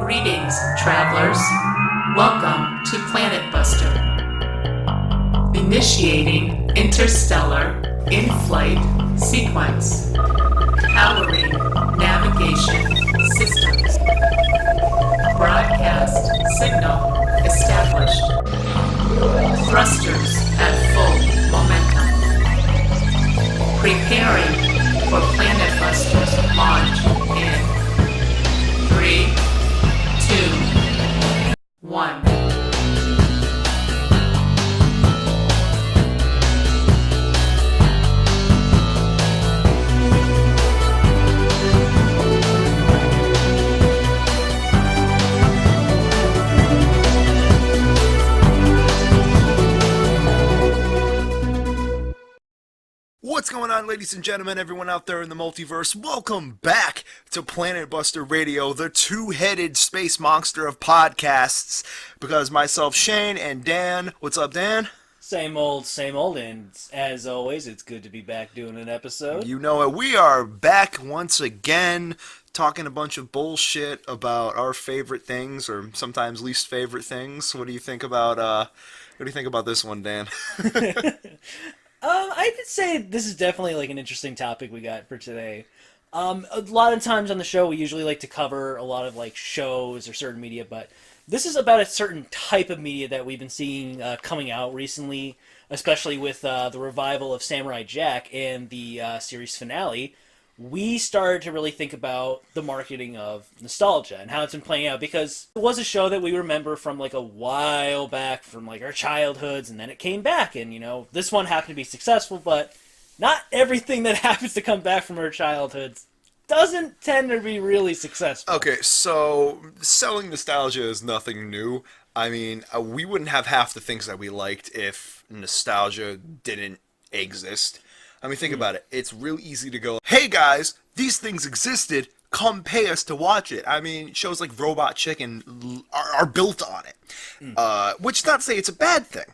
Greetings, travelers. Welcome to Planet Buster. Initiating interstellar in-flight sequence. Powering navigation systems. Broadcast signal established. Thrusters at full momentum. Preparing for Planet Buster's launch in 3, 2, 1. What's going on, ladies and gentlemen, everyone out there in the multiverse? Welcome back to Planet Buster Radio, the two-headed space monster of podcasts. Because myself, Shane, and Dan. What's up, Dan? Same old, and as always, it's good to be back doing an episode. You know it. We are back once again, talking a bunch of bullshit about our favorite things, or sometimes least favorite things. What do you think about this one, Dan? I would say this is definitely like an interesting topic we got for today. A lot of times on the show, we usually like to cover a lot of like shows or certain media, but this is about a certain type of media that we've been seeing coming out recently, especially with the revival of Samurai Jack and the series finale. We started to really think about the marketing of nostalgia and how it's been playing out, because it was a show that we remember from like a while back, from like our childhoods, and then it came back, and you know, this one happened to be successful, but not everything that happens to come back from our childhoods doesn't tend to be really successful. Okay, so selling nostalgia is nothing new. I mean, we wouldn't have half the things that we liked if nostalgia didn't exist. I mean, think about it. It's real easy to go, hey guys, these things existed, come pay us to watch it. I mean, shows like Robot Chicken are built on it. Which is not to say it's a bad thing.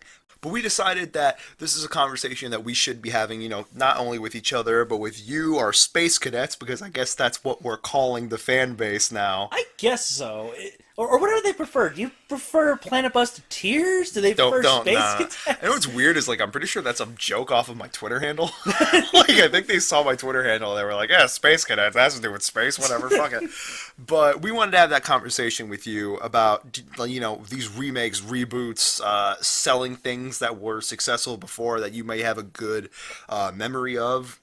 But we decided that this is a conversation that we should be having, you know, not only with each other, but with you, our space cadets, because I guess that's what we're calling the fan base now. I guess so. Or what do they prefer? Do you prefer Planet Buster-Tears? Do they prefer Space Cadets? You know what's weird is, like, I'm pretty sure that's a joke off of my Twitter handle. Like, I think they saw my Twitter handle, they were like, yeah, Space Cadets, that has to do with space, whatever, fuck it. But we wanted to have that conversation with you about, you know, these remakes, reboots, selling things that were successful before that you may have a good memory of.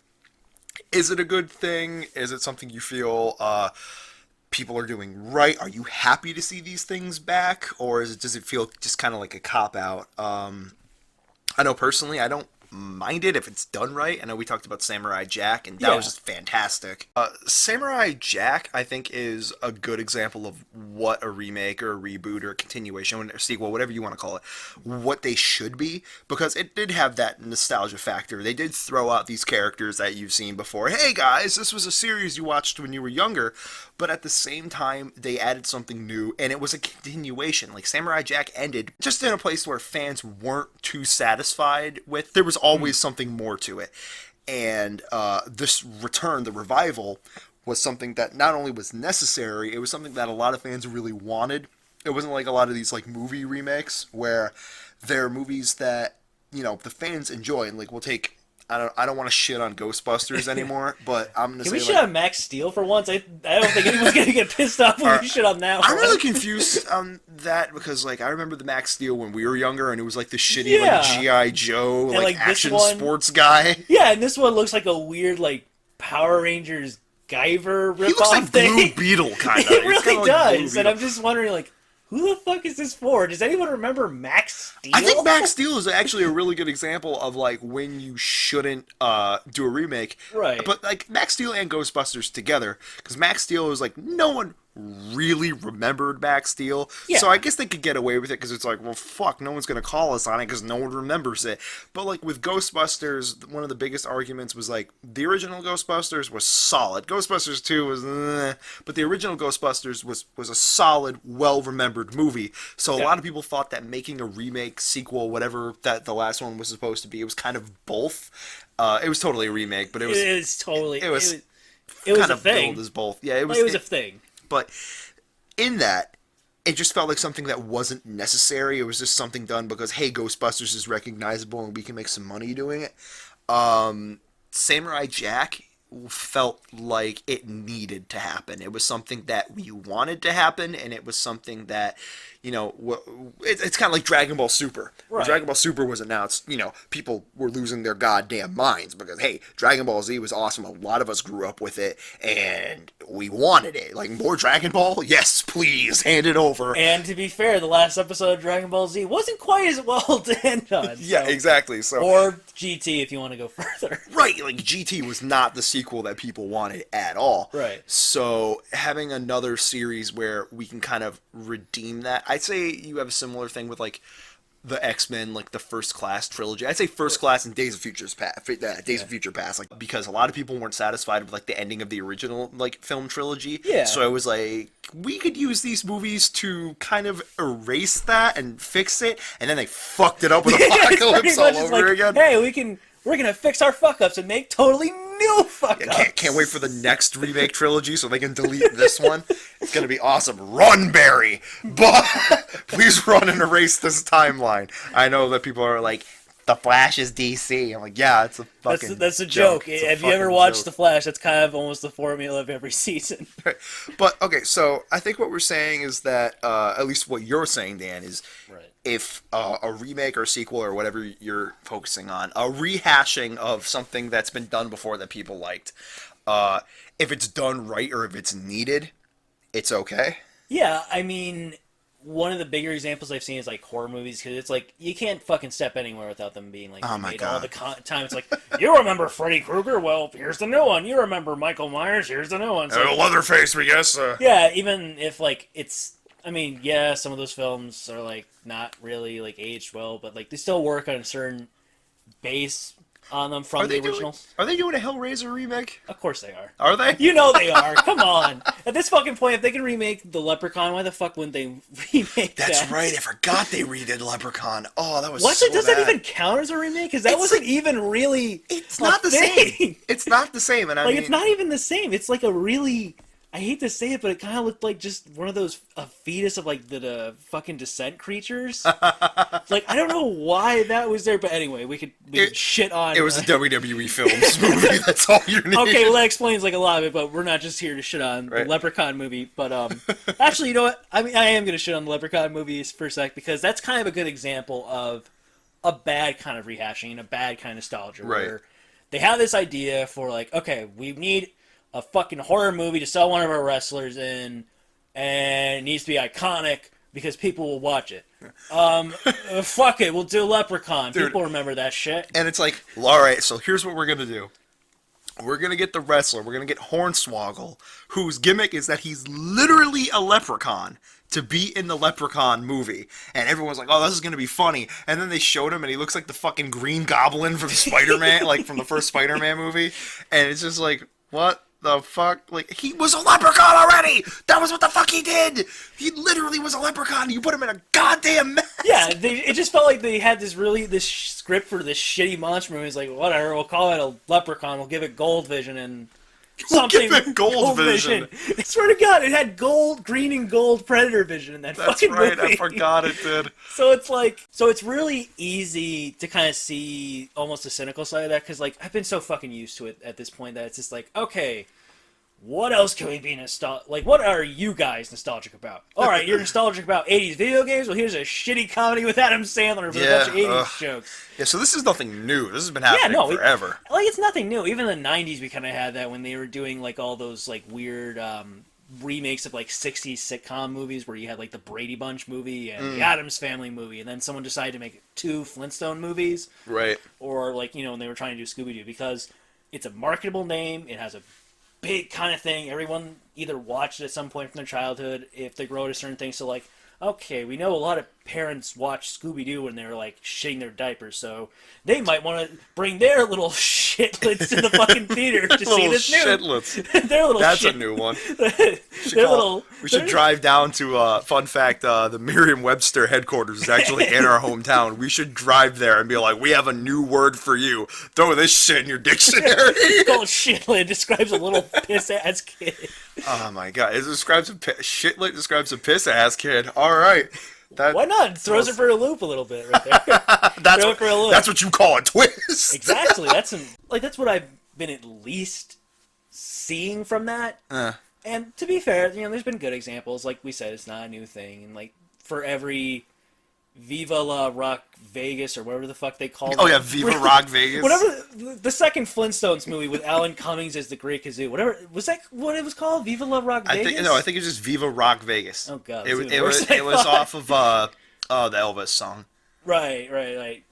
Is it a good thing? Is it something you feel people are doing right? Are you happy to see these things back, or does it feel just kind of like a cop-out? I know personally I don't mind it if it's done right. I know we talked about Samurai Jack, and that was just fantastic. Samurai Jack, I think, is a good example of what a remake or a reboot or a continuation or sequel, whatever you want to call it, what they should be, because it did have that nostalgia factor. They did throw out these characters that you've seen before. Hey guys, this was a series you watched when you were younger, but at the same time, they added something new, and it was a continuation. Like, Samurai Jack ended just in a place where fans weren't too satisfied with. There was always something more to it. And this return, the revival, was something that not only was necessary, it was something that a lot of fans really wanted. It wasn't like a lot of these, like, movie remakes, where they're movies that, you know, the fans enjoy, and, like, we'll take... I don't want to shit on Ghostbusters anymore, but I'm going to say... Can we shit on Max Steel for once? I don't think anyone's going to get pissed off when we shit on that one. I'm really confused on that, because, like, I remember the Max Steel when we were younger, and it was, like, the shitty, like, G.I. Joe, like action sports guy. Yeah, and this one looks like a weird, like, Power Rangers Guyver ripoff thing. He looks like Blue Beetle, kind of. It really does, and I'm just wondering, like, who the fuck is this for? Does anyone remember Max Steel? I think Max Steel is actually a really good example of, like, when you shouldn't do a remake. Right. But, like, Max Steel and Ghostbusters together, because Max Steel was, like, no one really remembered Max Steel. Yeah. So I guess they could get away with it, because it's like, well, fuck, no one's going to call us on it because no one remembers it. But, like, with Ghostbusters, one of the biggest arguments was, like, the original Ghostbusters was solid. Ghostbusters 2 was but the original Ghostbusters was a solid, well-remembered movie. So a lot of people thought that making a remake, sequel, whatever that the last one was supposed to be, it was kind of both. It was totally a remake, but it was totally... It was kind of a thing. billed as both. Yeah, it was a thing. But in that, it just felt like something that wasn't necessary. It was just something done because, hey, Ghostbusters is recognizable and we can make some money doing it. Samurai Jack felt like it needed to happen. It was something that we wanted to happen, and it was something that, it's kind of like Dragon Ball Super. When Right. Dragon Ball Super was announced, people were losing their goddamn minds because, hey, Dragon Ball Z was awesome. A lot of us grew up with it, and we wanted it. Like, more Dragon Ball? Yes, please, hand it over. And to be fair, the last episode of Dragon Ball Z wasn't quite as well done. Yeah, exactly. So, Or GT if you want to go further. right, like GT was not the sequel that people wanted at all. Right. So having another series where we can kind of redeem that, I'd say you have a similar thing with like the X-Men, like the First Class trilogy. I'd say First Class and Days of Future Past, like because a lot of people weren't satisfied with like the ending of the original like film trilogy. Yeah. So I was like, we could use these movies to kind of erase that and fix it, and then they fucked it up with It's pretty Apocalypse all much just over like, again. hey, we're gonna fix our fuck ups and make totally new fuck ups. Can't wait for the next remake trilogy so they can delete this one. It's gonna be awesome. Run, Barry! But please run and erase this timeline. I know that people are like, The Flash is DC. I'm like, yeah, it's a fucking That's a joke. It's a Have you ever fucking watched joke. The Flash? That's kind of almost the formula of every season. Right. But okay, so I think what we're saying is that at least what you're saying, Dan, is Right. if a remake or sequel or whatever you're focusing on, a rehashing of something that's been done before that people liked, if it's done right or if it's needed, it's okay. Yeah, I mean, one of the bigger examples I've seen is like horror movies because it's like you can't fucking step anywhere without them being like Oh my remade all God. the time. It's like you remember Freddy Krueger? Well, here's the new one. You remember Michael Myers? Here's the new one. So, Leatherface, we guess. yeah, even if like it's, I mean, yeah, some of those films are like not really like aged well, but like they still work on a certain base on them from the originals. Are they doing a Hellraiser remake? Of course they are. Are they? You know they are. Come on. At this fucking point, if they can remake the Leprechaun, why the fuck wouldn't they remake that? That's right. I forgot they redid Leprechaun. Oh, that was What? so Does bad. that even count as a remake? Because that It's wasn't like- even really. It's a not the thing. same. It's not the same, and I Like mean, it's not even the same. It's like a really. I hate to say it, but it kind of looked like just one of those a fetus of like the fucking descent creatures. Like I don't know why that was there, but anyway, we could shit on. It was a WWE Films movie. That's all you need. Okay, well that explains like a lot of it, but we're not just here to shit on Right. the Leprechaun movie. But actually, you know what? I mean, I am gonna shit on the Leprechaun movies for a sec because that's kind of a good example of a bad kind of rehashing and a bad kind of nostalgia. Right. Where they have this idea for like, okay, we need a fucking horror movie to sell one of our wrestlers in, and it needs to be iconic because people will watch it. Fuck it, we'll do Leprechaun. Dude. People remember that shit. And it's like, all right, so here's what we're gonna do. We're gonna get the wrestler. We're gonna get Hornswoggle, whose gimmick is that he's literally a leprechaun to be in the Leprechaun movie. And everyone's like, oh, this is gonna be funny. And then they showed him, and he looks like the fucking Green Goblin from Spider-Man, like from the first Spider-Man movie. And it's just like, what the fuck? Like, he was a leprechaun already! That was what the fuck he did! He literally was a leprechaun! You put him in a goddamn mask! Yeah, it just felt like they had this script for this shitty monster movie. It's like, whatever, we'll call it a Leprechaun. We'll give it Gold Vision and something. give it Gold Vision. I swear to God, it had green and gold Predator Vision in that That's fucking right, movie. I forgot it did. So it's really easy to kind of see almost the cynical side of that because like I've been so fucking used to it at this point that it's just like, okay, what else can we be nostalgic? Like, what are you guys nostalgic about? All right, you're nostalgic about 80s video games? Well, here's a shitty comedy with Adam Sandler with a bunch of 80s jokes. Yeah, so this is nothing new. This has been happening forever. It's nothing new. Even in the 90s, we kind of had that when they were doing, like, all those, like, weird remakes of, like, 60s sitcom movies where you had, like, the Brady Bunch movie and the Addams Family movie, and then someone decided to make 2 Flintstone movies. Right. Or, like, you know, when they were trying to do Scooby-Doo, because it's a marketable name, it has a big kind of thing. Everyone either watched it at some point from their childhood if they grow to certain things. So, like, okay, we know a lot of parents watch Scooby-Doo when they're, like, shitting their diapers, so they might want to bring their little shitlets to the fucking theater to see this new. Shitlets. Their little That's shit. a new one. We should their- drive down to, fun fact, the Merriam-Webster headquarters is actually in our hometown. We should drive there and be like, we have a new word for you. Throw this shit in your dictionary. It's called shitlet. It describes a little piss-ass kid. Oh my god! It describes shitlet describes a piss ass kid. All right, Why not? It throws it for a loop a little bit right there. that's Throw what, it for a loop. that's what you call a twist. Exactly. That's what I've been at least seeing from that. And to be fair, there's been good examples. Like we said, it's not a new thing. And like for every Viva La Rock Vegas or whatever the fuck they call it. Oh yeah, Viva Rock Vegas. Whatever the second Flintstones movie with Alan Cummings as the Great Kazoo. Whatever was that? What it was called? Viva La Rock Vegas. I think it's just Viva Rock Vegas. Oh god, it was off of the Elvis song. Right,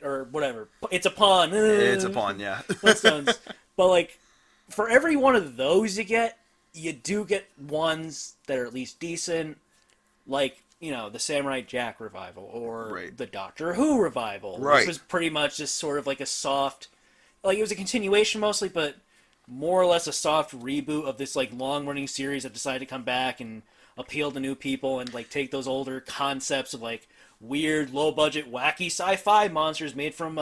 or whatever. It's a pawn. It's a pawn, yeah. Flintstones. But like, for every one of those you do get ones that are at least decent, like the Samurai Jack revival or the Doctor Who revival, which was pretty much just sort of like a soft, like it was a continuation mostly, but more or less a soft reboot of this like long running series that decided to come back and appeal to new people and like take those older concepts of like weird low budget wacky sci-fi monsters made from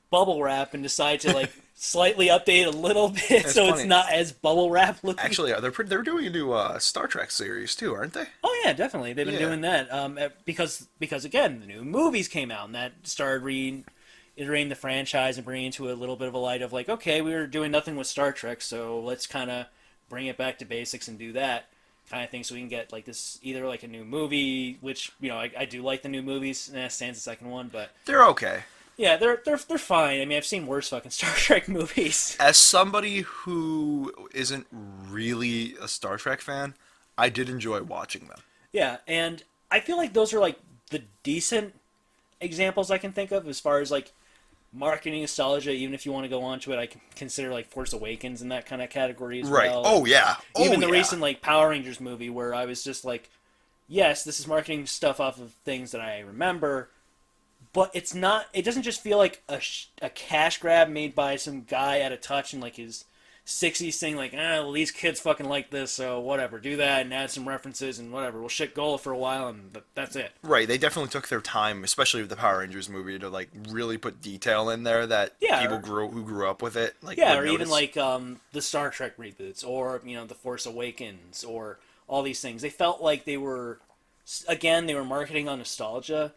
bubble wrap and decide to like slightly update a little bit so funny. it's not as bubble wrap looking. Actually, they're doing a new Star Trek series too, aren't they? Oh yeah, definitely. They've been doing that because again, the new movies came out and that started reiterating the franchise and bringing it to a little bit of a light of like, okay, we were doing nothing with Star Trek, so let's kind of bring it back to basics and do that kind of thing, so we can get like this either like a new movie, which I do like the new movies. Sans the second one, but they're okay. Yeah, they're fine. I mean, I've seen worse fucking Star Trek movies. As somebody who isn't really a Star Trek fan, I did enjoy watching them. Yeah, and I feel like those are like the decent examples I can think of as far as like marketing nostalgia. Even if you want to go on to it, I can consider like Force Awakens in that kind of category as well. Oh yeah. Even the recent like Power Rangers movie where I was just like, yes, this is marketing stuff off of things that I remember. But it's not. It doesn't just feel like a cash grab made by some guy at a touch in like his 60s saying like, well, these kids fucking like this, so whatever, do that and add some references and whatever. We'll shit Gola for a while and that's it. Right. They definitely took their time, especially with the Power Rangers movie, to like really put detail in there that people who grew up with it. Like, or even like the Star Trek reboots or the Force Awakens or all these things. They felt like they were marketing on nostalgia,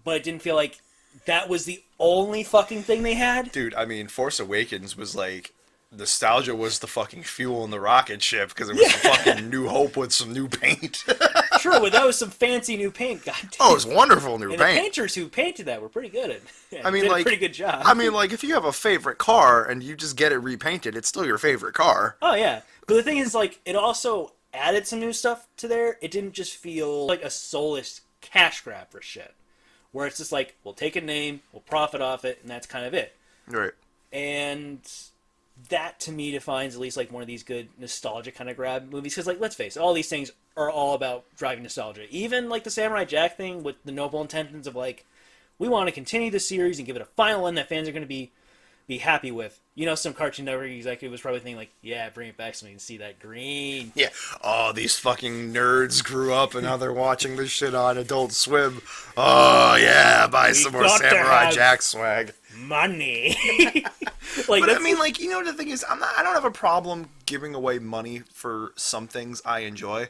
but it didn't feel like that was the only fucking thing they had. Dude, I mean, Force Awakens was like, nostalgia was the fucking fuel in the rocket ship because it was a fucking New Hope with some new paint. True, but that was some fancy new paint. Goddamn. Oh, it was wonderful new and paint. The painters who painted that were pretty good at. Yeah, I mean, did like, a pretty good job. I mean, like, if you have a favorite car and you just get it repainted, it's still your favorite car. Oh yeah, but the thing is, like, it also added some new stuff to there. It didn't just feel like a soulless cash grab for shit. Where it's just like, we'll take a name, we'll profit off it, and that's kind of it. Right. And that, to me, defines at least, like, one of these good nostalgia kind of grab movies. Because, like, let's face it, all these things are all about driving nostalgia. Even, like, the Samurai Jack thing with the noble intentions of, like, we want to continue the series and give it a final end that fans are going to be happy with. Some Cartoon Network executive was probably thinking, like, yeah, bring it back so we can see that green. Yeah. Oh, these fucking nerds grew up and now they're watching this shit on Adult Swim. Oh, yeah, buy some more Samurai Jack swag. Money. But I mean, like, the thing is, I don't have a problem giving away money for some things I enjoy.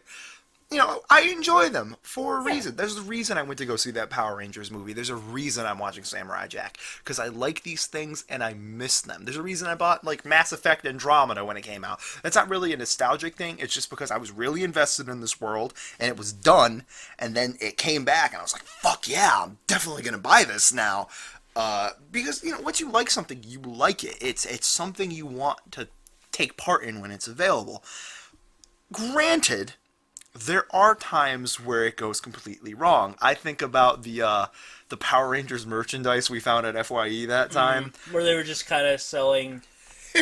I enjoy them for a reason. There's a reason I went to go see that Power Rangers movie. There's a reason I'm watching Samurai Jack. Because I like these things and I miss them. There's a reason I bought, like, Mass Effect Andromeda when it came out. That's not really a nostalgic thing. It's just because I was really invested in this world and it was done. And then it came back and I was like, fuck yeah, I'm definitely going to buy this now. Because, once you like something, you like it. It's something you want to take part in when it's available. Granted, there are times where it goes completely wrong. I think about the Power Rangers merchandise we found at FYE that time. Where they were just kind of selling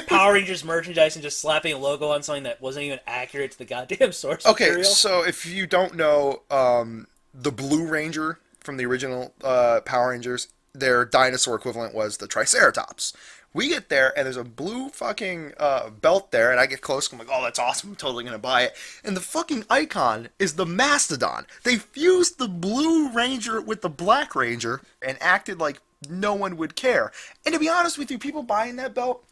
Power Rangers merchandise and just slapping a logo on something that wasn't even accurate to the goddamn source material. Okay, so if you don't know, the Blue Ranger from the original Power Rangers, their dinosaur equivalent was the Triceratops. We get there, and there's a blue fucking belt there, and I get close, and I'm like, oh, that's awesome, I'm totally gonna buy it. And the fucking icon is the Mastodon. They fused the Blue Ranger with the Black Ranger, and acted like no one would care. And to be honest with you, people buying that belt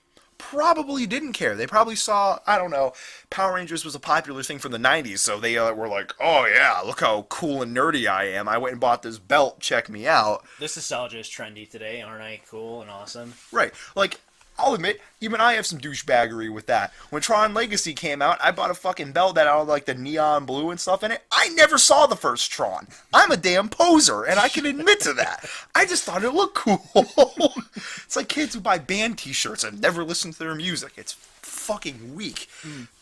probably didn't care. They probably saw, I don't know, Power Rangers was a popular thing from the 90s, so they were like, oh yeah, look how cool and nerdy I am. I went and bought this belt, check me out. This nostalgia is trendy today, aren't I cool and awesome? Right. Like, I'll admit, even I have some douchebaggery with that. When Tron Legacy came out, I bought a fucking belt that had like the neon blue and stuff in it. I never saw the first Tron. I'm a damn poser, and I can admit to that. I just thought it looked cool. It's like kids who buy band t-shirts and never listen to their music. It's fucking weak.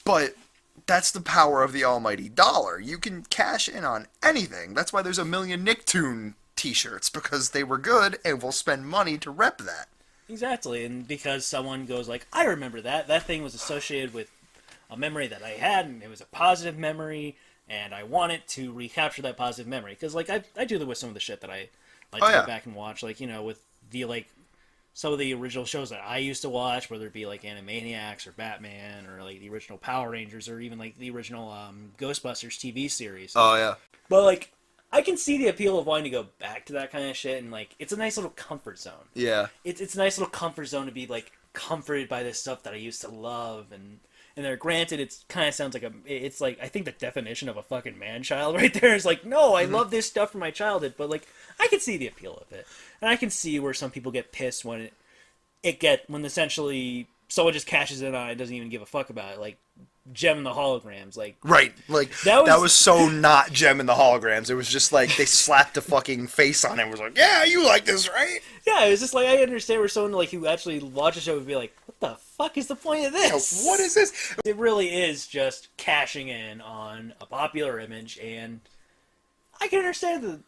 But that's the power of the almighty dollar. You can cash in on anything. That's why there's a million Nicktoon t-shirts, because they were good and will spend money to rep that. Exactly, and because someone goes like, I remember that. That thing was associated with a memory that I had, and it was a positive memory, and I wanted to recapture that positive memory. Because, like, I do that with some of the shit that I like to go back and watch. Like, you know, with the, like, some of the original shows that I used to watch, whether it be, like, Animaniacs or Batman or, like, the original Power Rangers or even, like, the original Ghostbusters TV series. Oh, yeah. But, like, I can see the appeal of wanting to go back to that kind of shit, and, like, it's a nice little comfort zone. Yeah. It's a nice little comfort zone to be, like, comforted by this stuff that I used to love, and there, granted, it kind of sounds like it's like, I think the definition of a fucking man-child right there is like, no, I love this stuff from my childhood, but, like, I can see the appeal of it, and I can see where some people get pissed when when essentially someone just cashes in on it and doesn't even give a fuck about it, like, Gem and the Holograms, like... Right, like, that was so not Gem and the Holograms. It was just like, they slapped a fucking face on it and was like, yeah, you like this, right? Yeah, it was just like, I understand where someone, like, who actually watches the show would be like, what the fuck is the point of this? What is this? It really is just cashing in on a popular image, and I can understand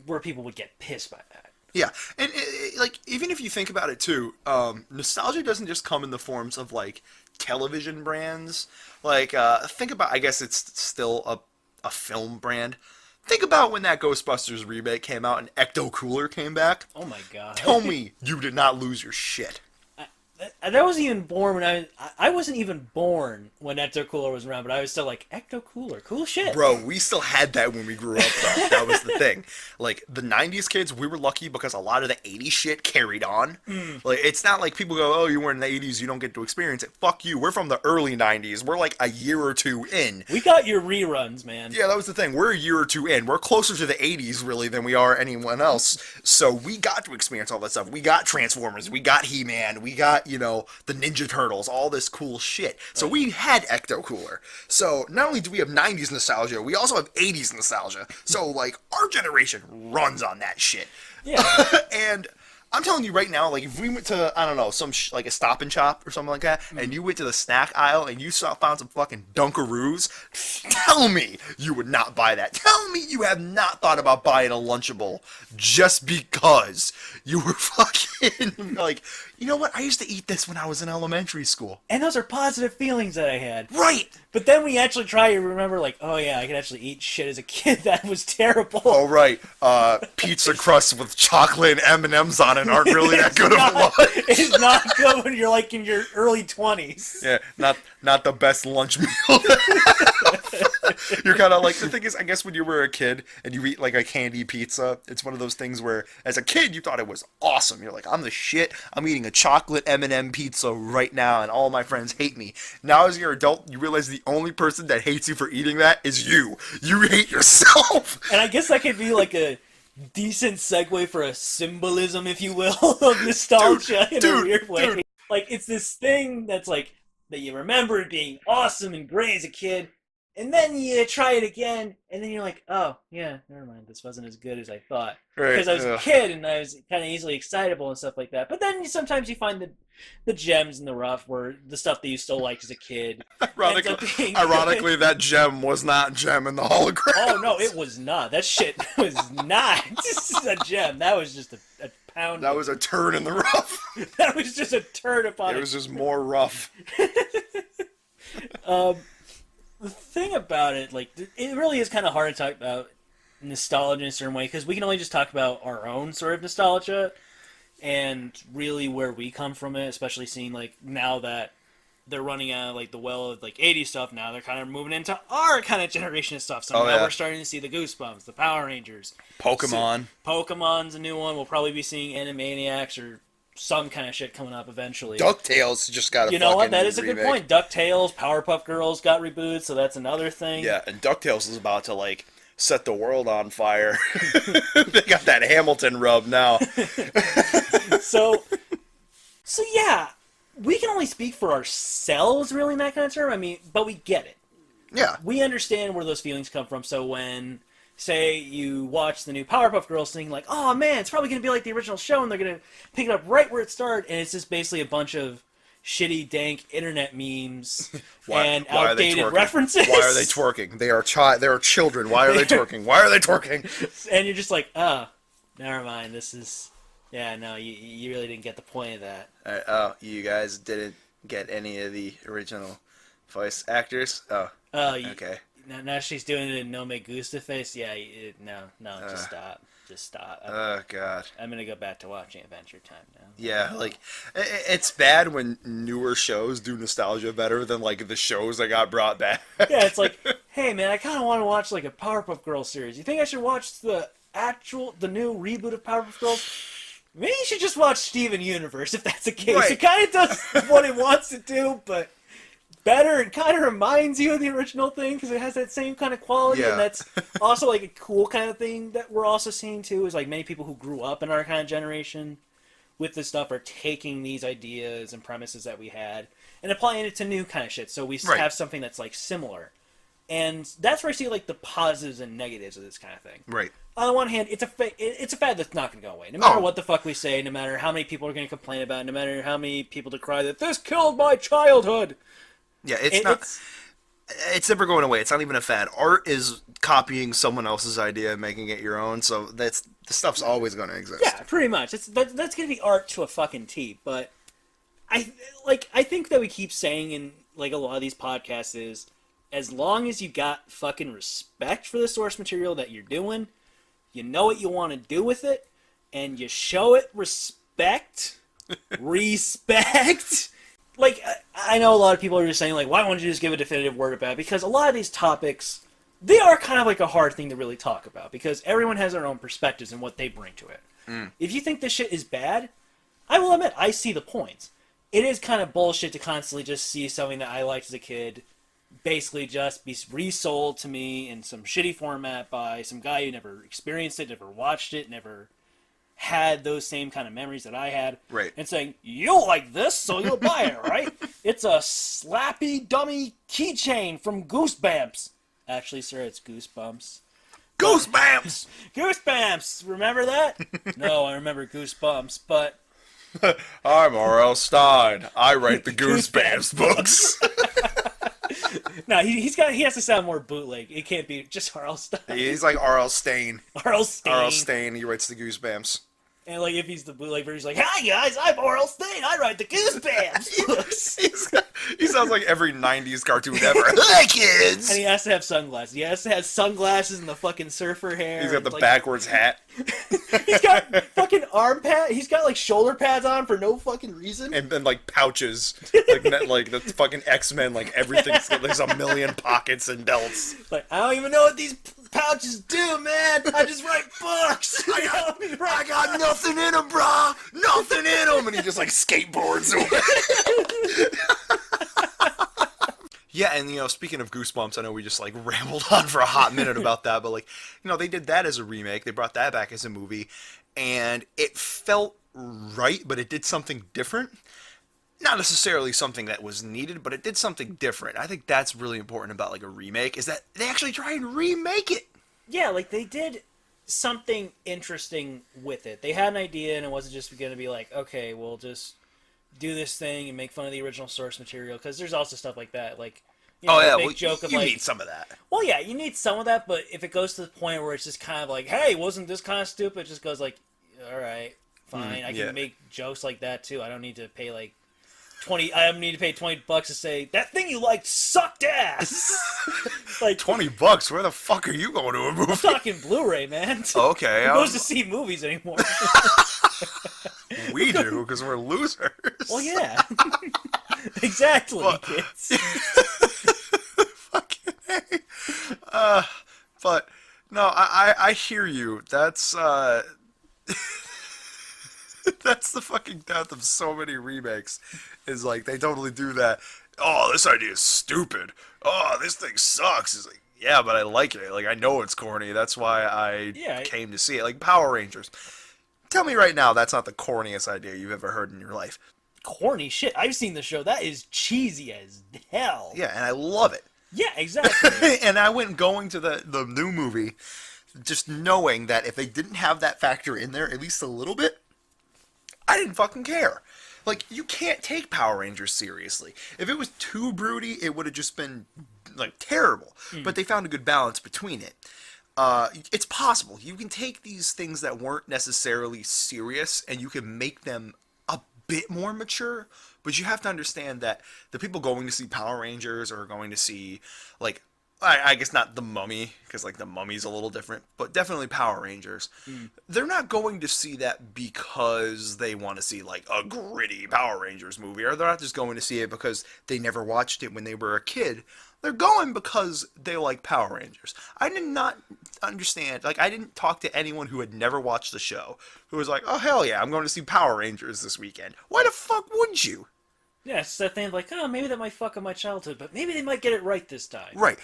where people would get pissed by that. Yeah, and like, even if you think about it too, nostalgia doesn't just come in the forms of like television brands. Like, think about, I guess it's still a film brand. Think about when that Ghostbusters remake came out and Ecto Cooler came back. Oh my god! Tell me you did not lose your shit. That wasn't even born when I wasn't even born when Ecto Cooler was around, but I was still like, Ecto Cooler, cool shit. Bro, we still had that when we grew up, though. That was the thing. Like, the 90s kids, we were lucky because a lot of the 80s shit carried on. Like, it's not like people go, oh, you were in the 80s, you don't get to experience it. Fuck you. We're from the early 90s. We're like a year or two in. We got your reruns, man. Yeah, that was the thing. We're a year or two in. We're closer to the 80s, really, than we are anyone else. So we got to experience all that stuff. We got Transformers. We got He-Man. We got, you know, the Ninja Turtles, all this cool shit. So we had Ecto Cooler. So not only do we have 90s nostalgia, we also have 80s nostalgia. So, like, our generation runs on that shit. Yeah. And I'm telling you right now, like, if we went to, I don't know, like a Stop and Shop or something like that, and you went to the snack aisle and you found some fucking Dunkaroos, tell me you would not buy that. Tell me you have not thought about buying a Lunchable just because you were fucking, like, you know what, I used to eat this when I was in elementary school. And those are positive feelings that I had. Right! But then we actually try to remember, like, oh yeah, I could actually eat shit as a kid. That was terrible. Oh, right. Pizza crust with chocolate and M&M's on it aren't really that good of a lunch. It's not good when you're, like, in your early 20s. Yeah, not the best lunch meal. You're kind of like, the thing is, I guess when you were a kid and you eat like a candy pizza, it's one of those things where as a kid you thought it was awesome. You're like, I'm the shit. I'm eating a chocolate M&M pizza right now and all my friends hate me. Now as you're an adult, you realize the only person that hates you for eating that is you. You hate yourself. And I guess that could be like a decent segue for a symbolism, if you will, of nostalgia in a weird way. Dude. Like, it's this thing that's like, that you remember it being awesome and great as a kid, and then you try it again, and then you're like, oh, yeah, never mind, this wasn't as good as I thought. Right, Because I was a kid, and I was kind of easily excitable and stuff like that. But then sometimes you find the gems in the rough, where the stuff that you still liked as a kid ends up being Ironically, that gem was not Gem in the Hologram. Oh, no, it was not. That shit was not a gem. That was just a pound. That was a turd in the rough. That was just a turd upon It was just more rough. The thing about it, like, it really is kind of hard to talk about nostalgia in a certain way, because we can only just talk about our own sort of nostalgia and really where we come from it, especially seeing, like, now that they're running out of, like, the well of, like, 80s stuff, now they're kind of moving into our kind of generation of stuff. So now we're starting to see the Goosebumps, the Power Rangers. Pokemon. Pokemon's a new one. We'll probably be seeing Animaniacs or some kind of shit coming up eventually. DuckTales just got a You know what? fucking That is a good remake. point. DuckTales, Powerpuff Girls got rebooted, so that's another thing. Yeah, and DuckTales is about to, like, set the world on fire. They got that Hamilton rub now. So yeah, we can only speak for ourselves, really, in that kind of term. I mean, but we get it. Yeah. We understand where those feelings come from. So when, say, you watch the new Powerpuff Girls thing, like, oh man, it's probably going to be like the original show, and they're going to pick it up right where it started, and it's just basically a bunch of shitty, dank internet memes and Why are they outdated twerking? reference. Why are they twerking? They are children. Why are they twerking? Why are they twerking? And you're just like, oh, never mind. This is, yeah, no, you really didn't get the point of that. Oh, you guys didn't get any of the original voice actors? Oh, Oh, okay. Now she's doing it in No Me Gusta face. Yeah, no, just stop. Just stop. Oh, God. I'm gonna go back to watching Adventure Time now. Yeah, like, it's bad when newer shows do nostalgia better than, like, the shows that got brought back. Yeah, it's like, hey man, I kind of want to watch like a Powerpuff Girls series. You think I should watch the new reboot of Powerpuff Girls? Maybe you should just watch Steven Universe if that's the case. Right. It kind of does what it wants to do, but better, and kind of reminds you of the original thing because it has that same kind of quality, Yeah. and that's also like a cool kind of thing that we're also seeing too. Is like many people who grew up in our kind of generation with this stuff are taking these ideas and premises that we had and applying it to new kind of shit. So we Right. have something that's like similar, and that's where I see like the positives and negatives of this kind of thing. Right. On the one hand, it's a fad that's not going to go away. No matter Oh. what the fuck we say, no matter how many people are going to complain about it, no matter how many people decry that this killed my childhood. Yeah, it's never going away. It's not even a fad. Art is copying someone else's idea and making it your own, so the stuff's always going to exist. Yeah, pretty much. That's going to be art to a fucking T. But I think that we keep saying in like a lot of these podcasts is, as long as you got fucking respect for the source material that you're doing, you know what you want to do with it, and you show it respect, respect. Like, I know a lot of people are just saying, like, why won't you just give a definitive word about it? Because a lot of these topics, they are kind of like a hard thing to really talk about, because everyone has their own perspectives and what they bring to it. If you think this shit is bad, I will admit, I see the points. It is kind of bullshit to constantly just see something that I liked as a kid basically just be resold to me in some shitty format by some guy who never experienced it, never watched it, never had those same kind of memories that I had. Right. And saying, you'll like this, so you'll buy it, right? It's a slappy dummy keychain from Goosebumps. Actually, sir, it's Goosebumps. Goosebumps! Goosebumps! Remember that? No, I remember Goosebumps, but I'm R.L. Stein. I write the Goosebumps books. no, he has to sound more bootleg. It can't be just Harl Stein. He's like R.L. Stain. Harl Stein. R.L. Stain, he writes the Goosebumps. And like if he's the bootleg version, he's like, "Hi guys, I'm Harl Stein. I write the Goosebumps books." He sounds like every 90s cartoon ever. Hi, kids! And he has to have sunglasses. He has to have sunglasses and the fucking surfer hair. He's got and, the like, backwards hat. He's got fucking arm pad. He's got like shoulder pads on for no fucking reason. And then, like, pouches. Like the fucking X-Men, like, everything's got, there's a million pockets and belts. Like, I don't even know what these pouches do, man. I just write books. I got nothing in him, brah! Nothing in him! And he just, like, skateboards away. Yeah, and, you know, speaking of Goosebumps, I know we just, like, rambled on for a hot minute about that, but, like, you know, they did that as a remake. They brought that back as a movie, and it felt right, but it did something different. Not necessarily something that was needed, but it did something different. I think that's really important about, like, a remake, is that they actually try and remake it. Yeah, like they did something interesting with it. They had an idea, and it wasn't just going to be like, okay, we'll just do this thing and make fun of the original source material. Because there's also stuff like that, like the big joke of you like, need some of that. well, yeah, you need some of that, but if it goes to the point where it's just kind of like, hey, wasn't this kind of stupid? It just goes like, all right, fine, I yeah. can make jokes like that too. I don't need to pay like I don't need to pay $20 to say that thing you liked sucked ass. Like $20? Where the fuck are you going to a movie? I'm talking Blu-ray, man. Okay, Who goes to see movies anymore? we do because we're losers. Well, yeah, exactly, kids. Fucking hey. But no, I hear you. That's That's the fucking death of so many remakes. Is like they totally do that. Oh, this idea is stupid. Oh, this thing sucks. It's like, yeah, but I like it. Like I know it's corny. That's why I Yeah. came to see it. Like Power Rangers. Tell me right now that's not the corniest idea you've ever heard in your life. Corny shit. I've seen the show. That is cheesy as hell. Yeah, and I love it. Yeah, exactly. And I went going to the new movie just knowing that if they didn't have that factor in there at least a little bit, I didn't fucking care. Like, you can't take Power Rangers seriously. If it was too broody, it would have just been, like, terrible. But they found a good balance between it. It's possible. You can take these things that weren't necessarily serious and you can make them a bit more mature, but you have to understand that the people going to see Power Rangers or going to see, like, I guess not The Mummy, because, like, The Mummy's a little different, but definitely Power Rangers. They're not going to see that because they want to see, like, a gritty Power Rangers movie, or they're not just going to see it because they never watched it when they were a kid. They're going because they like Power Rangers. I did not understand, like, I didn't talk to anyone who had never watched the show, who was like, oh, hell yeah, I'm going to see Power Rangers this weekend. Why the fuck wouldn't you? Yeah, it's that thing of like, oh, maybe that might fuck up my childhood, but maybe they might get it right this time. Right.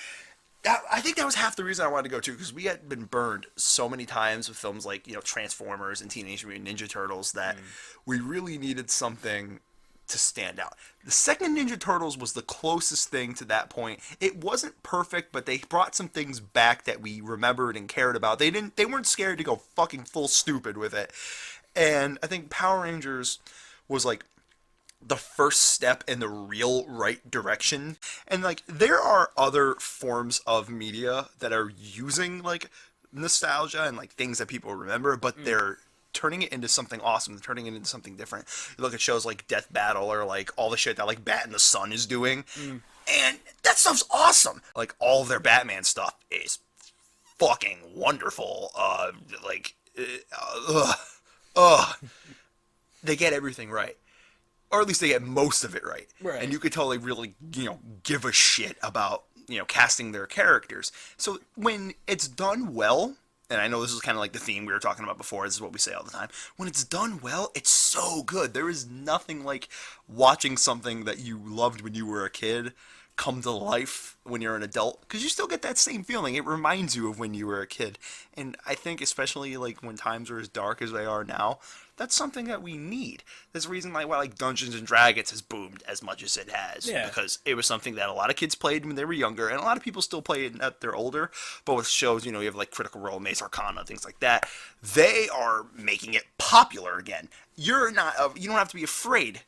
I think that was half the reason I wanted to go too, because we had been burned so many times with films like, you know, Transformers and Teenage Mutant Ninja Turtles that we really needed something to stand out. The second Ninja Turtles was the closest thing to that point. It wasn't perfect, but they brought some things back that we remembered and cared about. They weren't scared to go fucking full stupid with it. And I think Power Rangers was like the first step in the real right direction. And like there are other forms of media that are using like nostalgia and like things that people remember, but they're turning it into something awesome. They're turning it into something different. You look at shows like Death Battle or like all the shit that like Bat in the Sun is doing. And that stuff's awesome. Like all of their Batman stuff is fucking wonderful. They get everything right. Or at least they get most of it right. Right. And you could totally really, give a shit about, casting their characters. So when it's done well, and I know this is kind of like the theme we were talking about before, this is what we say all the time. When it's done well, it's so good. There is nothing like watching something that you loved when you were a kid come to life when you're an adult, because you still get that same feeling. It reminds you of when you were a kid. And I think especially like when times are as dark as they are now, that's something that we need. There's a reason why like Dungeons and Dragons has boomed as much as it has. Yeah. Because it was something that a lot of kids played when they were younger, and a lot of people still play it at they're older. But with shows, you have like Critical Role, Mace Arcana, things like that, they are making it popular again. You don't have to be afraid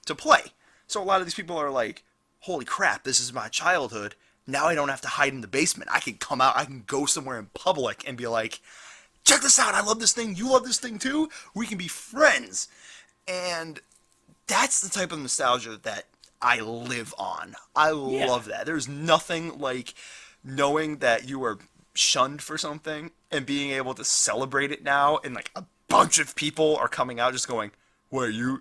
to play. So a lot of these people are like, holy crap, this is my childhood. Now I don't have to hide in the basement. I can come out, I can go somewhere in public and be like, check this out, I love this thing, you love this thing too? We can be friends. And that's the type of nostalgia that I live on. I love that. There's nothing like knowing that you were shunned for something and being able to celebrate it now, and like a bunch of people are coming out just going, wait, you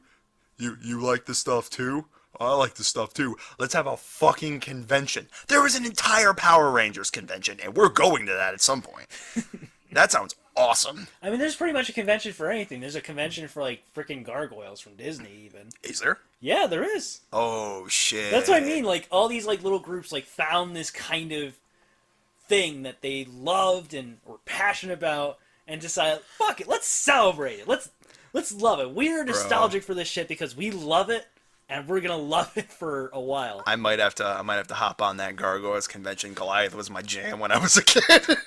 like this stuff too? I like this stuff too. Let's have a fucking convention. There was an entire Power Rangers convention, and we're going to that at some point. That sounds awesome. I mean, there's pretty much a convention for anything. There's a convention for like freaking gargoyles from Disney, even. Is there? Yeah, there is. Oh shit. That's what I mean. Like all these like little groups like found this kind of thing that they loved and were passionate about, and decided, fuck it, let's celebrate it. Let's love it. We're nostalgic for this shit because we love it. And we're gonna love it for a while. I might have to hop on that Gargoyles convention. Goliath was my jam when I was a kid.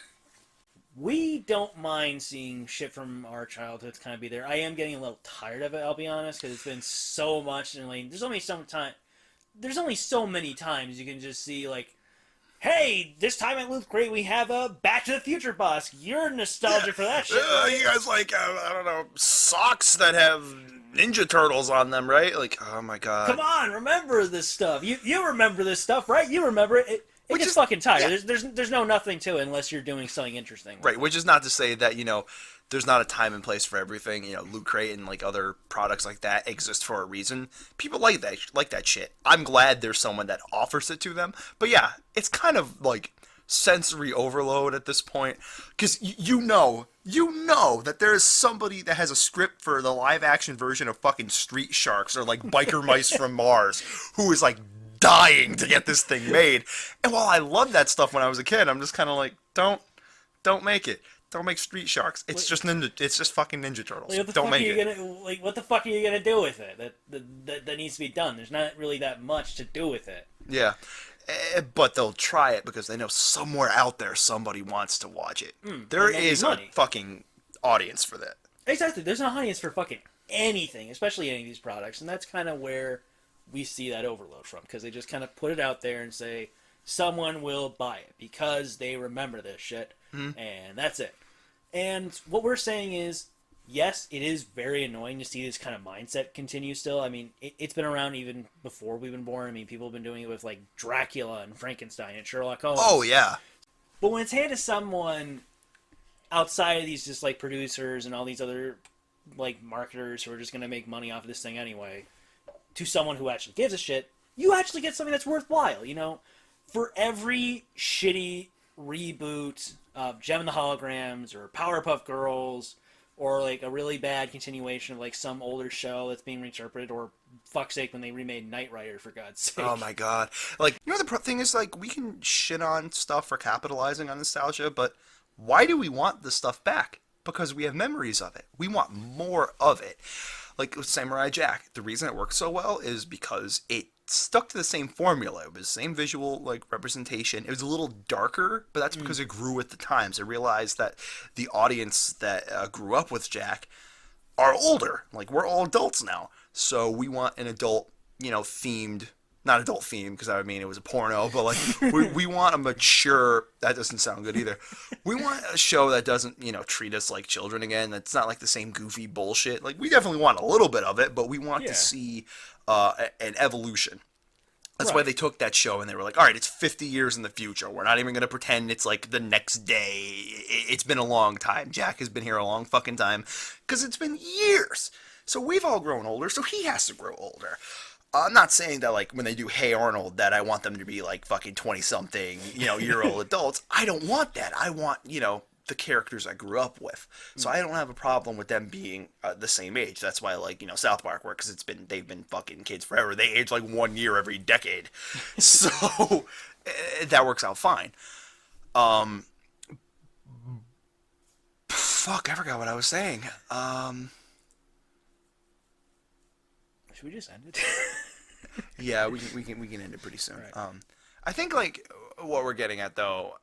We don't mind seeing shit from our childhoods kind of be there. I am getting a little tired of it, I'll be honest, because it's been so much, and like, there's only so many times you can just see like, hey, this time at Loot Crate we have a Back to the Future bus. You're nostalgic for that shit. Right? You guys like I don't know, socks that have Ninja Turtles on them, right? Like, oh my god. Come on, remember this stuff. You remember this stuff, right? You remember it. It gets fucking tired. Yeah. There's no nothing to it unless you're doing something interesting. Right, which is not to say that, there's not a time and place for everything. Loot Crate and like other products like that exist for a reason. People like that shit. I'm glad there's someone that offers it to them. But yeah, it's kind of like sensory overload at this point, because you know that there is somebody that has a script for the live action version of fucking Street Sharks or like Biker Mice from Mars, who is like dying to get this thing made. And while I loved that stuff when I was a kid, I'm just kind of like, don't make it. Don't make Street Sharks. It's just fucking Ninja Turtles. Like, Don't make it. What the fuck are you gonna do with it? That needs to be done. There's not really that much to do with it. Yeah. But they'll try it because they know somewhere out there somebody wants to watch it. There is a fucking audience for that. Exactly. There's an audience for fucking anything, especially any of these products, and that's kind of where we see that overload from, because they just kind of put it out there and say someone will buy it because they remember this shit, and that's it. And what we're saying is, yes, it is very annoying to see this kind of mindset continue still. I mean, it's been around even before we've been born. I mean, people have been doing it with, like, Dracula and Frankenstein and Sherlock Holmes. Oh, yeah. But when it's handed to someone outside of these just, like, producers and all these other, like, marketers who are just going to make money off of this thing anyway, to someone who actually gives a shit, you actually get something that's worthwhile, you know? For every shitty reboot of Gem and the Holograms or Powerpuff Girls, or like a really bad continuation of like some older show that's being reinterpreted, or fuck's sake when they remade Knight Rider, for God's sake. Oh my god. Like, you know, the thing is, like, we can shit on stuff for capitalizing on nostalgia, but why do we want this stuff back? Because we have memories of it. We want more of it. Like with Samurai Jack, the reason it worked so well is because it stuck to the same formula. It was the same visual, like, representation. It was a little darker, but that's because it grew with the times. It realized that the audience that grew up with Jack are older. Like, we're all adults now. So we want an adult, you know, themed, not adult themed, because that would mean it was a porno, but like, we want a mature, that doesn't sound good either. We want a show that doesn't, you know, treat us like children again. That's not like the same goofy bullshit. Like, we definitely want a little bit of it, but we want to see an evolution. That's why they took that show and they were like, all right, it's 50 years in the future. We're not even going to pretend it's like the next day. It's been a long time. Jack has been here a long fucking time because it's been years. So we've all grown older, so he has to grow older. I'm not saying that, like, when they do Hey Arnold, that I want them to be, like, fucking 20-something, you know, year-old adults. I don't want that. I want, you know, the characters I grew up with. So I don't have a problem with them being the same age. That's why, like, you know, South Park works, because they've been fucking kids forever. They age, like, 1 year every decade. So that works out fine. Fuck, I forgot what I was saying. Should we just end it? Yeah, we can end it pretty soon. Right. I think, like, what we're getting at, though,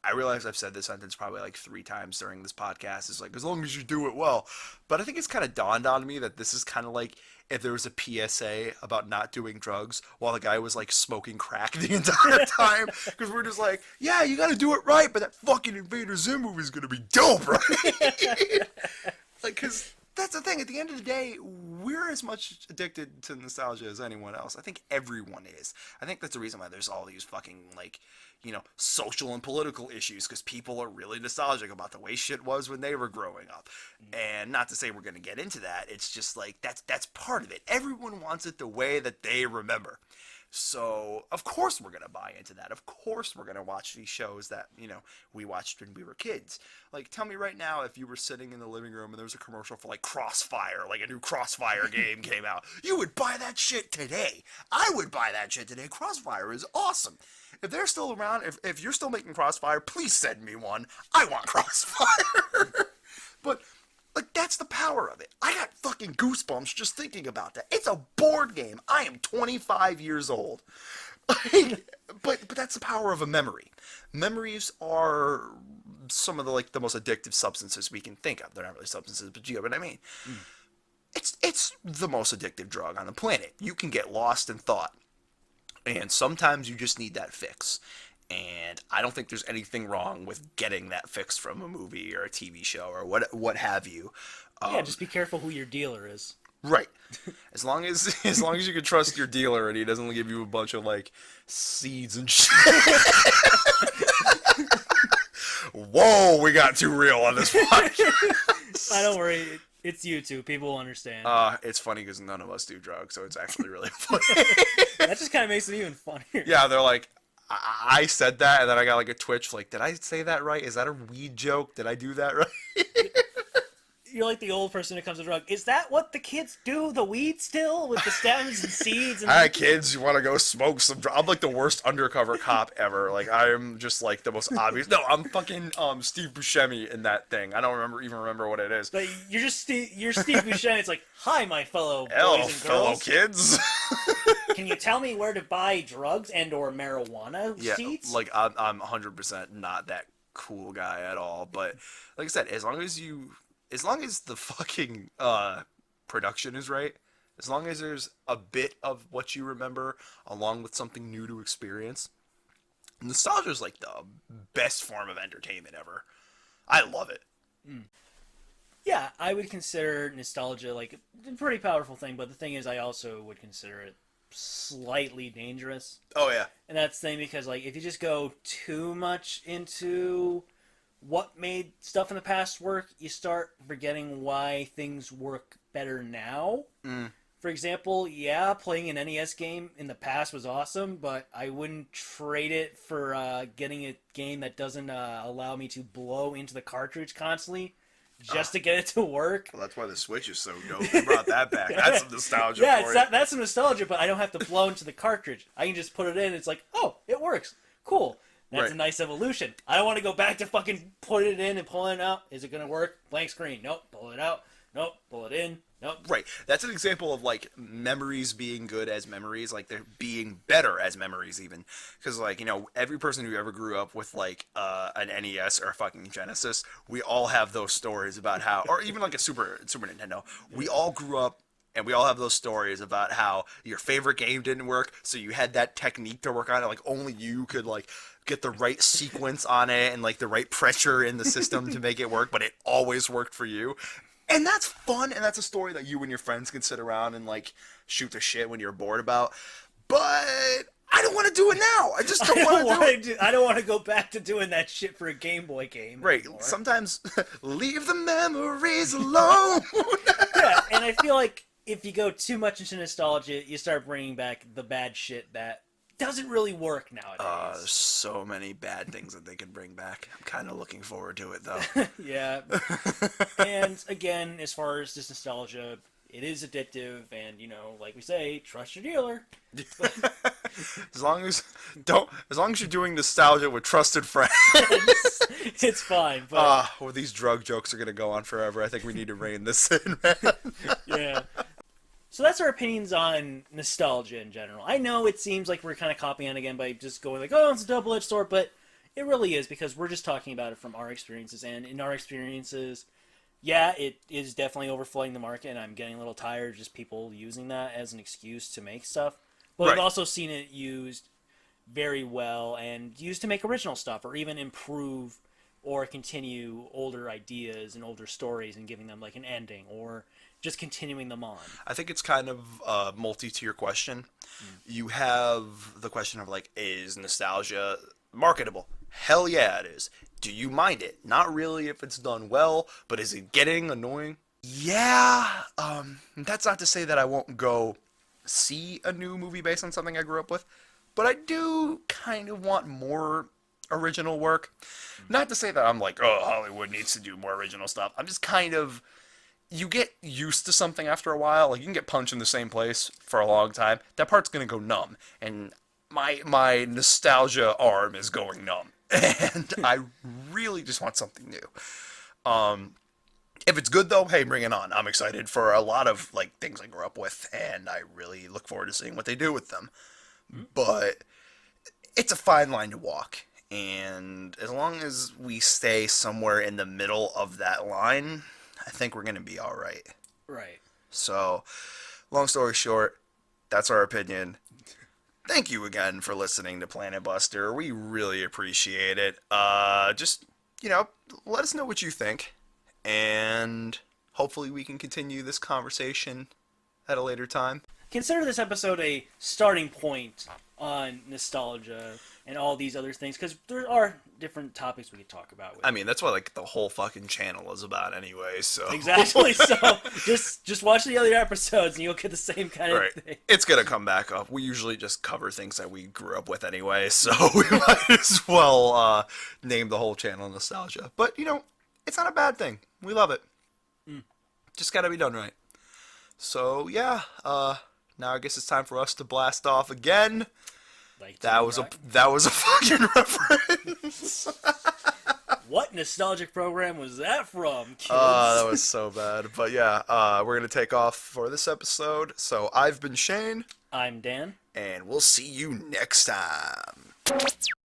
I realize I've said this sentence probably like 3 times during this podcast. It's like, as long as you do it well. But I think it's kind of dawned on me that this is kind of like if there was a PSA about not doing drugs while the guy was like smoking crack the entire time. Because we're just like, yeah, you got to do it right, but that fucking Invader Zim movie is going to be dope, right? Like, because that's the thing. At the end of the day, we're as much addicted to nostalgia as anyone else. I think everyone is. I think that's the reason why there's all these fucking, like, you know, social and political issues, because people are really nostalgic about the way shit was when they were growing up. And not to say we're going to get into that. It's just like, that's part of it. Everyone wants it the way that they remember. So, of course we're going to buy into that. Of course we're going to watch these shows that, you know, we watched when we were kids. Like, tell me right now, if you were sitting in the living room and there was a commercial for, like, Crossfire, like a new Crossfire game came out, you would buy that shit today. I would buy that shit today. Crossfire is awesome. If they're still around, if you're still making Crossfire, please send me one. I want Crossfire. But, like, that's the power of it. I got fucking goosebumps just thinking about that. It's a board game. I am 25 years old. But that's the power of a memory. Memories are some of the, like, the most addictive substances we can think of. They're not really substances, but you know what I mean. It's the most addictive drug on the planet. You can get lost in thought. And sometimes you just need that fix. And I don't think there's anything wrong with getting that fix from a movie or a TV show or what have you. Yeah, just be careful who your dealer is. Right. As long as you can trust your dealer and he doesn't give you a bunch of, like, seeds and shit. Whoa, we got too real on this podcast. Don't worry. It's YouTube. People will understand. It's funny because none of us do drugs, so it's actually really funny. That just kind of makes it even funnier. Yeah, they're like, I said that, and then I got like a twitch. Like, did I say that right? Is that a weed joke? Did I do that right? You're like the old person who comes to drug. Is that what the kids do? The weed still with the stems and seeds? And Hi, kids. You want to go smoke some? I'm like the worst undercover cop ever. Like, I am just like the most obvious. No, I'm fucking Steve Buscemi in that thing. I don't even remember what it is. But you're you're Steve Buscemi. It's like, hi, my fellow boys Hello, and fellow girls. kids. Can you tell me where to buy drugs and or marijuana Yeah, seeds? like I'm 100% not that cool guy at all. But like I said, as long as the fucking production is right, as long as there's a bit of what you remember along with something new to experience, nostalgia is like the best form of entertainment ever. I love it. Yeah, I would consider nostalgia like a pretty powerful thing, but the thing is, I also would consider it slightly dangerous. Oh yeah. And that's the thing because, like, if you just go too much into what made stuff in the past work, you start forgetting why things work better now. For example, yeah, playing an NES game in the past was awesome, but I wouldn't trade it for getting a game that doesn't allow me to blow into the cartridge constantly just to get it to work. Well, that's why the Switch is so dope. You brought that back. That's some nostalgia Yeah, for it's that's some nostalgia, but I don't have to blow into the cartridge. I can just put it in. It's like, oh, it works. Cool. That's Right. a nice evolution. I don't want to go back to fucking putting it in and pulling it out. Is it going to work? Blank screen. Nope. Pull it out. Nope. Pull it in. Nope. Right. That's an example of like memories being good as memories, like they're being better as memories even. Because like, you know, every person who ever grew up with like an NES or a fucking Genesis, we all have those stories about how, or even like a Super Nintendo, we all grew up and we all have those stories about how your favorite game didn't work, so you had that technique to work on it, like only you could like get the right sequence on it and like the right pressure in the system to make it work, but it always worked for you. And that's fun, and that's a story that you and your friends can sit around and like shoot the shit when you're bored about. But I don't want to do it now. I just don't want to do it. I don't want to go back to doing that shit for a Game Boy game. Right. anymore. Sometimes leave the memories alone. Yeah, and I feel like if you go too much into nostalgia, you start bringing back the bad shit that doesn't really work nowadays. There's so many bad things that they can bring back. I'm kind of looking forward to it, though. Yeah. And again, as far as this nostalgia, it is addictive, and, you know, like we say, trust your dealer. As long as you're doing nostalgia with trusted friends. It's fine, but Well, these drug jokes are gonna go on forever. I think we need to rein this in, man. yeah. So that's our opinions on nostalgia in general. I know it seems like we're kind of copying it again by just going like, oh, it's a double-edged sword, but it really is because we're just talking about it from our experiences, and in our experiences, yeah, it is definitely overflowing the market, and I'm getting a little tired of just people using that as an excuse to make stuff. But Right. we've also seen it used very well and used to make original stuff or even improve or continue older ideas and older stories and giving them like an ending or just continuing them on. I think it's kind of a multi-tier question. You have the question of like, is nostalgia marketable? Hell yeah, it is. Do you mind it? Not really if it's done well, but is it getting annoying? Yeah. That's not to say that I won't go see a new movie based on something I grew up with, but I do kind of want more original work. Not to say that I'm like, oh, Hollywood needs to do more original stuff. I'm just kind of, you get used to something after a while. Like, you can get punched in the same place for a long time. That part's gonna go numb, and my nostalgia arm is going numb, and I really just want something new. If it's good though, hey, bring it on. I'm excited for a lot of like things I grew up with, and I really look forward to seeing what they do with them. But it's a fine line to walk, and as long as we stay somewhere in the middle of that line, I think we're gonna be all right. Right. So, long story short, that's our opinion. Thank you again for listening to Planet Buster. We really appreciate it. Just, let us know what you think, and hopefully we can continue this conversation at a later time. Consider this episode a starting point on nostalgia and all these other things, because there are different topics we could talk about. With I mean, that's what like the whole fucking channel is about anyway. So exactly. So just watch the other episodes and you'll get the same kind of right, thing. it's gonna come back up. We usually just cover things that we grew up with anyway, so we might as well name the whole channel Nostalgia. But you know, it's not a bad thing. We love it. Just gotta be done right. So yeah, now I guess it's time for us to blast off again. Like That was a fucking reference. What nostalgic program was that from, kids? That was so bad. But yeah, we're gonna take off for this episode. So I've been Shane, I'm Dan. and we'll see you next time.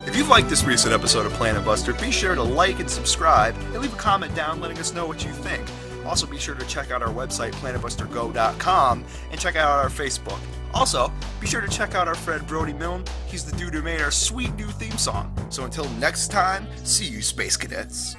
If you've liked this recent episode of Planet Buster, be sure to like and subscribe, and leave a comment down letting us know what you think. Also, be sure to check out our website, planetbustergo.com, and check out our Facebook. Also, be sure to check out our friend Brody Milne. He's the dude who made our sweet new theme song. So until next time, see you, Space Cadets.